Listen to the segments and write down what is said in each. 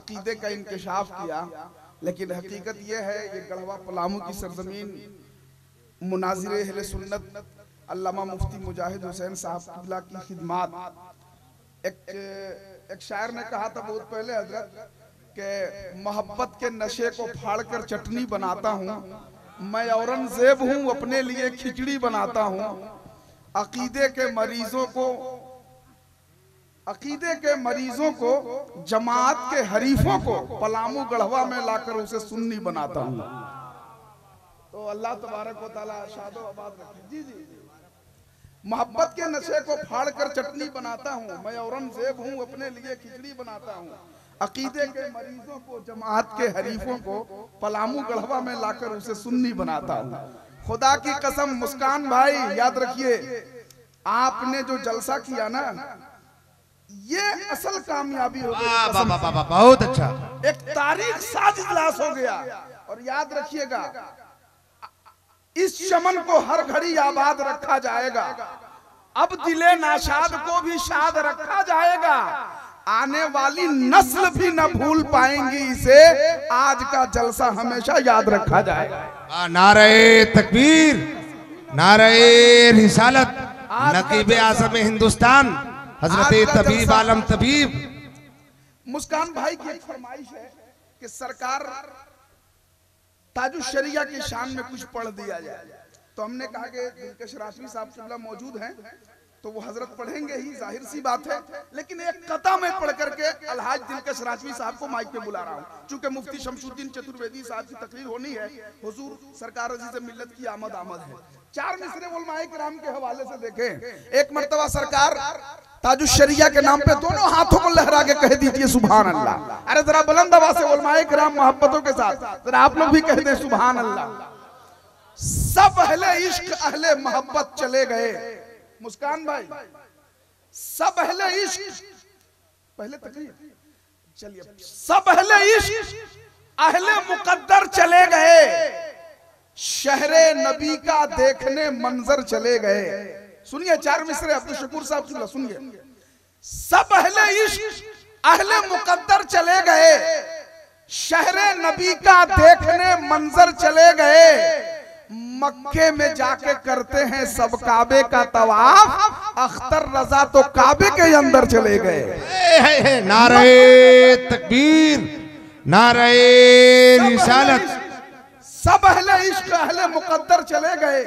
अकीदे का इंकशाफ किया, लेकिन हकीकत यह है ये गढ़वा पलामू की सरजमीन मुनाजिर अहले सुन्नत अल्लामा मुफ्ती मुजाहिद हुसैन साहब क़िबला की खिदमात। एक शायर ने कहा था बहुत पहले हजरत के मोहब्बत के नशे को फाड़कर चटनी बनाता हूँ, मैं औरंगजेब हूँ अपने लिए खिचड़ी बनाता हूँ। अकीदे के मरीजों को जमात के हरीफों को पलामू गढ़वा में लाकर उसे सुन्नी बनाता हूँ। तो अल्लाह तबारक व तआला शादो आबाद रखे। जी जी, मोहब्बत के नशे को फाड़कर चटनी बनाता हूँ, मैं औरंगजेब हूँ अपने लिए खिचड़ी बनाता हूँ। अकीदे के मरीजों को जमात के हरीफों को पलामू गढ़वा में लाकर उसे सुन्नी बनाता हूँ। खुदा की कसम मुस्कान भाई याद रखिए, आपने जो जलसा किया ना ये असल कामयाबी हो गई। बहुत अच्छा, एक तारीख साज इजलास हो गया। और याद रखिएगा इस चमन को हर घड़ी आबाद रखा जाएगा, अब दिले नाशाद को भी शाद रखा जाएगा, आने वाली नस्ल भी न भूल पाएंगी इसे, आज का जलसा हमेशा याद रखा जाएगा। नारे तकबीर, नारे रिसालत, नकीब आज़म हिंदुस्तान हजरत तबीब आलम तबीब। मुस्कान भाई की एक फरमाइश है कि सरकार ताजुश शरिया की शान में कुछ पढ़ दिया जाए। तो हमने कहा कि दिलकश राशवी साहब क़िबला मौजूद हैं तो वो हजरत पढ़ेंगे ही, जाहिर सी बात है, लेकिन एक कता में पढ़ करके अलहाज दिलकश राशवी साहब को माइक पे बुला रहा हूँ, चूंकि मुफ्ती शमशुद्दीन चतुर्वेदी साहब की तकरीर होनी है। हुजूर सरकार अजीज़ मिल्लत की आमद है। 4 मिसरे उलमाए किराम के हवाले से देखें। एक मर्तबा सरकार ताजुश शरिया के नाम पे दोनों हाथों को लहरा के कह दीजिए सुभान अल्लाह। अरे जरा बुलंद आवाज से उलमाए किराम मोहब्बतों के साथ जरा आप लोग भी कह दें सुभान अल्लाह। सब अहले इश्क अहले मोहब्बत चले गए। मुस्कान भाई, सब अहले इश्क, पहले तकरीर चलिए, सब अहले इश्क अहले मुकद्दर चले गए, शहरे नबी का देखने मंजर चले गए। सुनिए 4 मिसरे अब्दुल शकूर साहब सुनिए। सब अहले इश्क अहले मुकद्दर चले गए, शहरे नबी का देखने मंजर चले गए, मक्के में जाके करते हैं सब काबे का तवाफ, अख्तर रजा तो काबे के अंदर चले गए। नारे तकबीर, नारे रिसालत। सब अहले इश्क अहले मुकद्दर चले गए,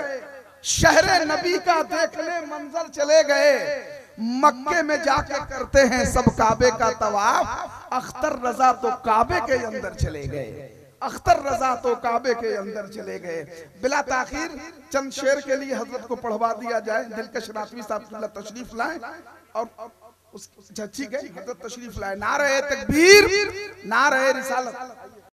शहरे नबी का देखने मंजर चले गए, मक्के में जाके करते हैं सब काबे का तवाफ, अख्तर रजा तो काबे के अंदर चले गए, अख्तर रजा तो काबे के अंदर चले गए। बिला ताखीर चंद शेर के लिए हजरत को पढ़वा दिया जाए। दिलकश राशवी साहब तशरीफ लाए और उस ठीक है हजरत तशरीफ लाए। नारे तकबीर, नारे रिसालत।